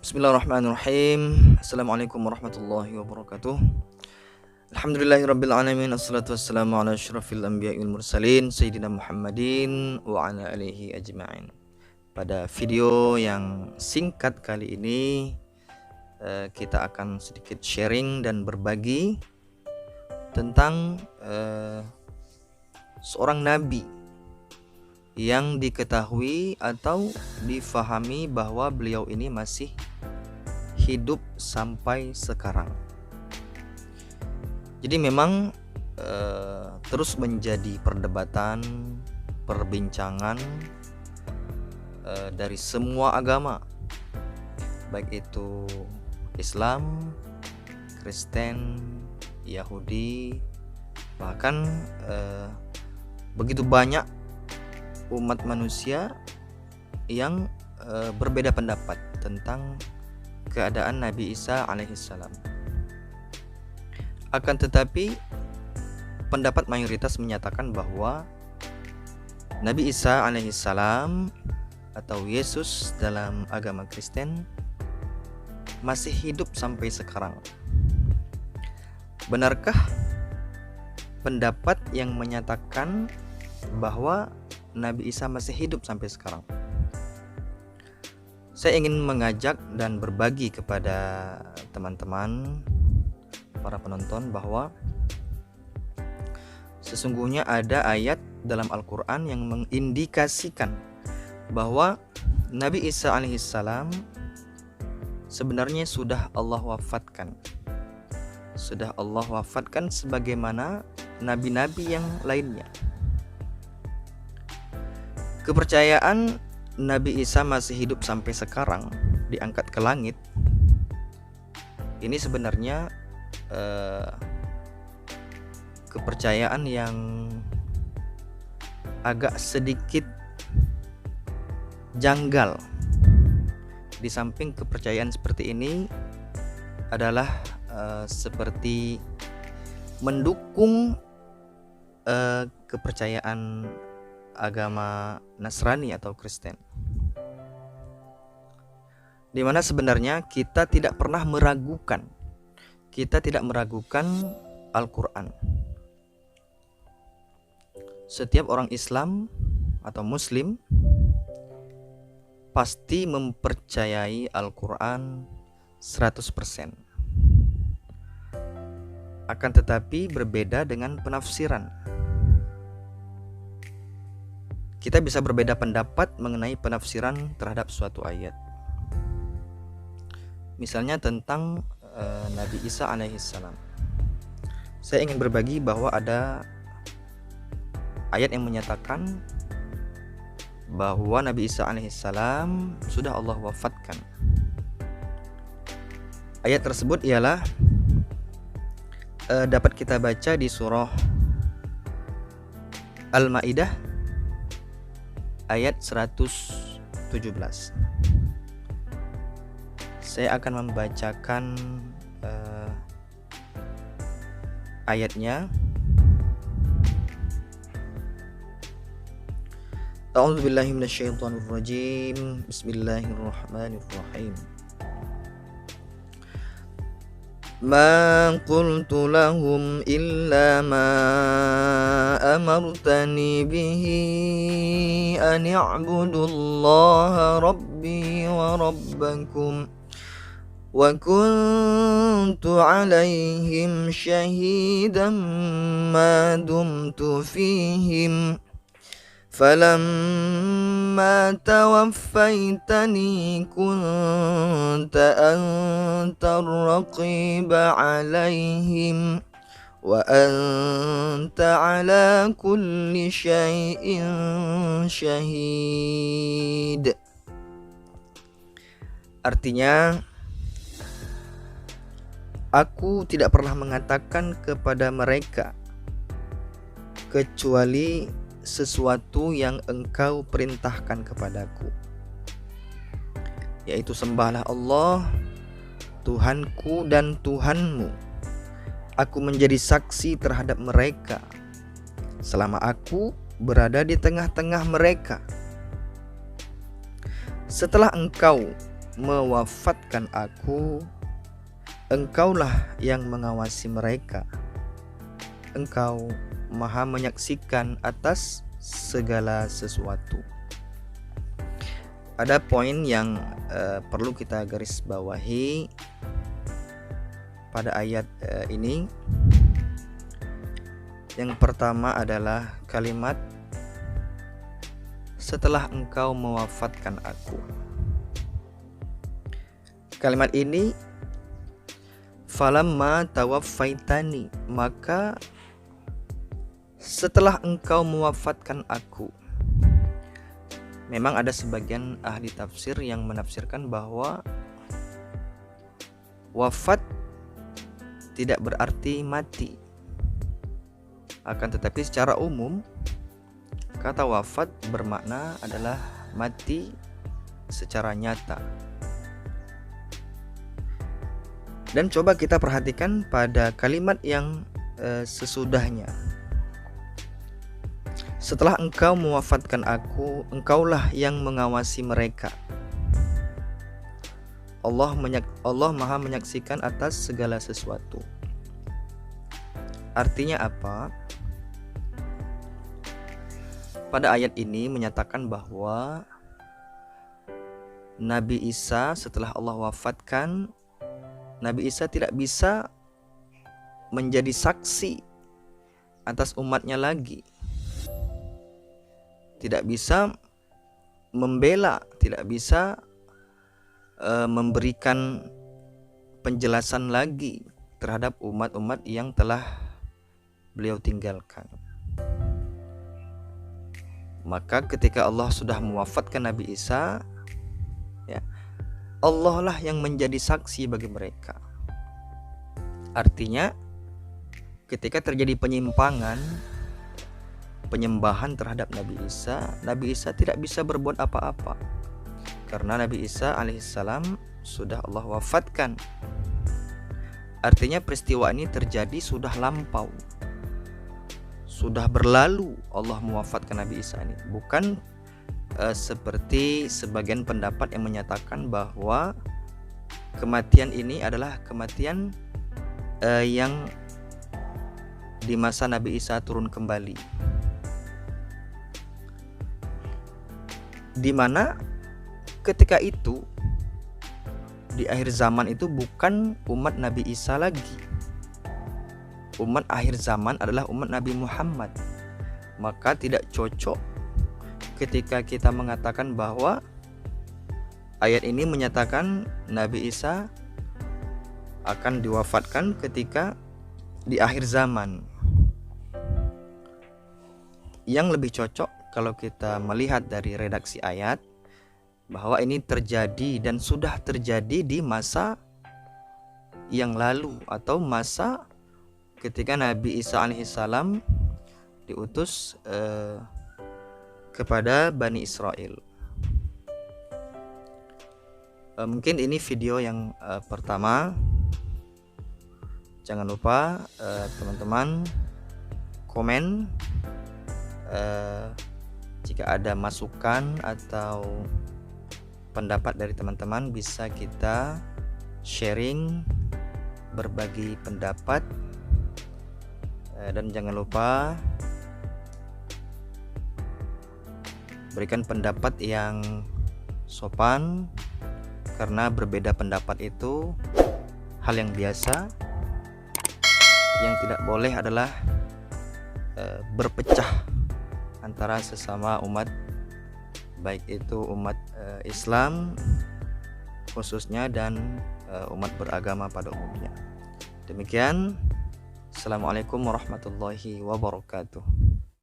Bismillahirrahmanirrahim. Assalamualaikum warahmatullahi wabarakatuh. Alhamdulillahirrabbilalamin. Assalatu wassalamu ala asyrafil anbiya'i wal mursalin Sayyidina Muhammadin wa ala alihi ajma'in. Pada video yang singkat kali ini kita akan sedikit sharing dan berbagi tentang seorang nabi yang diketahui atau difahami bahwa beliau ini masih hidup sampai sekarang. Jadi memang terus menjadi perdebatan, perbincangan dari semua agama, baik itu Islam, Kristen, Yahudi, bahkan begitu banyak umat manusia yang berbeda pendapat tentang keadaan Nabi Isa alaihissalam. Akan tetapi pendapat mayoritas menyatakan bahwa Nabi Isa alaihissalam atau Yesus dalam agama Kristen masih hidup sampai sekarang. Benarkah pendapat yang menyatakan bahwa Nabi Isa masih hidup sampai sekarang? Saya ingin mengajak dan berbagi kepada teman-teman, para penonton, bahwa sesungguhnya ada ayat dalam Al-Quran yang mengindikasikan bahwa Nabi Isa alaihissalam sebenarnya sudah Allah wafatkan. Sudah Allah wafatkan sebagaimana nabi-nabi yang lainnya. Kepercayaan Nabi Isa masih hidup sampai sekarang, diangkat ke langit, ini sebenarnya kepercayaan yang agak sedikit janggal. Di samping kepercayaan seperti ini adalah seperti mendukung kepercayaan agama Nasrani atau Kristen, di mana sebenarnya kita tidak pernah meragukan Al-Quran. Setiap orang Islam atau Muslim pasti mempercayai Al-Quran 100%. Akan tetapi berbeda dengan penafsiran. Kita bisa berbeda pendapat mengenai penafsiran terhadap suatu ayat. Misalnya tentang Nabi Isa alaihissalam. Saya ingin berbagi bahwa ada ayat yang menyatakan bahwa Nabi Isa alaihissalam sudah Allah wafatkan. Ayat tersebut ialah dapat kita baca di surah Al-Maidah ayat 117. Saya akan membacakan ayatnya. A'udzubillahi minasyaitonirrajim. Bismillahirrahmanirrahim. Ma qultu lahum illa ma amartani bihi an i'budullaha rabbi wa rabbakum wa kuntu alaihim shahidan ma dumtu fihim falamma tawaffaytani kunta antar raqiba alaihim wa anta ala kulli syai'in syahid. Artinya, aku tidak pernah mengatakan kepada mereka kecuali sesuatu yang engkau perintahkan kepadaku, yaitu sembahlah Allah, Tuhanku dan Tuhanmu. Aku menjadi saksi terhadap mereka selama aku berada di tengah-tengah mereka. Setelah engkau mewafatkan aku, Engkaulah yang mengawasi mereka. Engkau Maha menyaksikan atas segala sesuatu. Ada poin yang perlu kita garis bawahi pada ayat ini. Yang pertama adalah kalimat setelah Engkau mewafatkan aku. Kalimat ini falamma tawaffaitani, maka setelah Engkau mewafatkan aku. Memang ada sebagian ahli tafsir yang menafsirkan bahwa wafat tidak berarti mati. Akan tetapi secara umum kata wafat bermakna adalah mati secara nyata. Dan coba kita perhatikan pada kalimat yang sesudahnya. Setelah Engkau mewafatkan aku, Engkaulah yang mengawasi mereka. Allah Maha menyaksikan atas segala sesuatu. Artinya apa? Pada ayat ini menyatakan bahwa Nabi Isa setelah Allah wafatkan, Nabi Isa tidak bisa menjadi saksi atas umatnya lagi. Tidak bisa membela, tidak bisa memberikan penjelasan lagi terhadap umat-umat yang telah beliau tinggalkan. Maka ketika Allah sudah mewafatkan Nabi Isa, ya, Allah lah yang menjadi saksi bagi mereka. Artinya ketika terjadi penyimpangan, penyembahan terhadap Nabi Isa tidak bisa berbuat apa-apa, karena Nabi Isa alaihissalam sudah Allah wafatkan. Artinya peristiwa ini terjadi sudah lampau, sudah berlalu. Allah mewafatkan Nabi Isa ini bukan seperti sebagian pendapat yang menyatakan bahwa kematian ini adalah kematian yang di masa Nabi Isa turun kembali, di mana ketika itu di akhir zaman itu bukan umat Nabi Isa lagi. Umat akhir zaman adalah umat Nabi Muhammad. Maka tidak cocok ketika kita mengatakan bahwa ayat ini menyatakan Nabi Isa akan diwafatkan ketika di akhir zaman. Yang lebih cocok kalau kita melihat dari redaksi ayat, bahwa ini terjadi dan sudah terjadi di masa yang lalu, atau masa ketika Nabi Isa alaihissalam diutus kepada Bani Israel. Mungkin ini video yang pertama. Jangan lupa teman-teman komen jika ada masukan atau pendapat dari teman-teman, bisa kita sharing, berbagi pendapat, dan jangan lupa berikan pendapat yang sopan, karena berbeda pendapat itu hal yang biasa. Yang tidak boleh adalah berpecah antara sesama umat, baik itu umat Islam khususnya dan umat beragama pada umumnya. Demikian, Assalamualaikum warahmatullahi wabarakatuh.